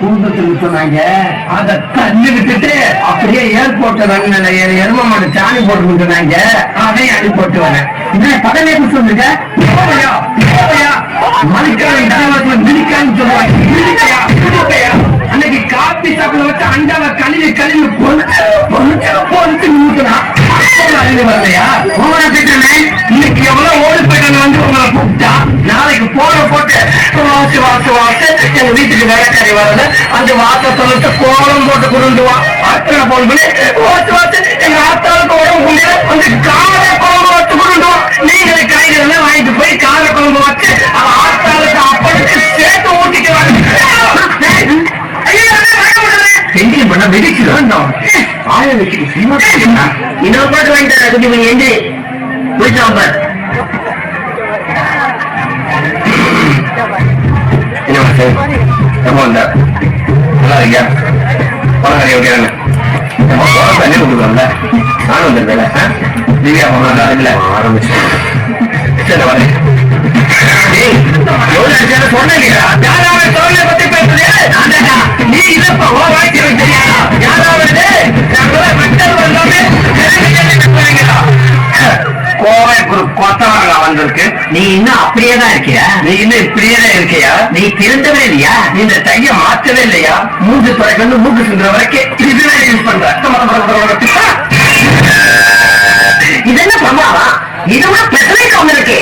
குடும்பத்துக்கு சொன்னாங்க அத தள்ளி விட்டுட்டு அப்படியே ஏர்போர்ட்ல எரும மாடு சாணி போட்டு சொன்னாங்க அதையும் அடி போட்டு வரேன். பதவியை குடிச்சு வந்துருக்க மணிக்கான மிதிக்கான்னு சொல்லுவாங்க. அன்னைக்கு காப்பி சாப்பிட வச்சு அண்டாவை கழுவி கழுவி பொண்ணு ஊட்டுனா வரலையா? இன்னைக்கு எவ்வளவு ஓடி போயிட்டு வந்து உங்களை கூப்பிட்டா நாளைக்கு போன போட்டு வாசு வாசு வாசு எங்க வீட்டுக்கு வேலைக்காரி வரல அந்த வாச சொல்லிட்டு கோலம் போட்டு கொண்டுவா அத்தனை போன் பண்ணி வாசு வாசு எங்க ஆத்தாளுக்கு உடம்பு முடியல வந்து கார குழம்பு வச்சு கொண்டுவா. நீங்களே காய்கறி வாங்கிட்டு போய் கார குழம்பு வச்சு அவன் ஆத்தாளுக்கு அப்பனுக்கு சேர்த்து ஊட்டிக்கிறாங்க. பண்ண வெடிச்சுதான் இன்னொரு பாட்டு வாங்கிட்டு எந்த போயிட்டு நல்லா இருக்கியா? தண்ணி கொடுக்குறோம்ல நானும் வந்துருக்கேன். திவ்யா இல்ல ஆரம்பிச்சு சொன்னீங்க பத்தி பேசுறேன். நீ இல்லப்பா தெரியாதா? யாராவது கோவை கொத்தவரங்க வந்திருக்கு. நீ இன்னும் அப்படியேதான் இருக்கியா? நீ இன்னும் இப்படியேதான் இருக்கியா? நீ திருந்தவே இல்லையா? நீ இந்த தைய மாற்றவே இல்லையா? மூன்று துறைக்கு மூக்கு சிந்துற வரைக்கும் இதுவே யூஸ் பண்ற. இது என்ன பிரமாவா? இது கூட பிரச்சனைக்கு வந்திருக்கு.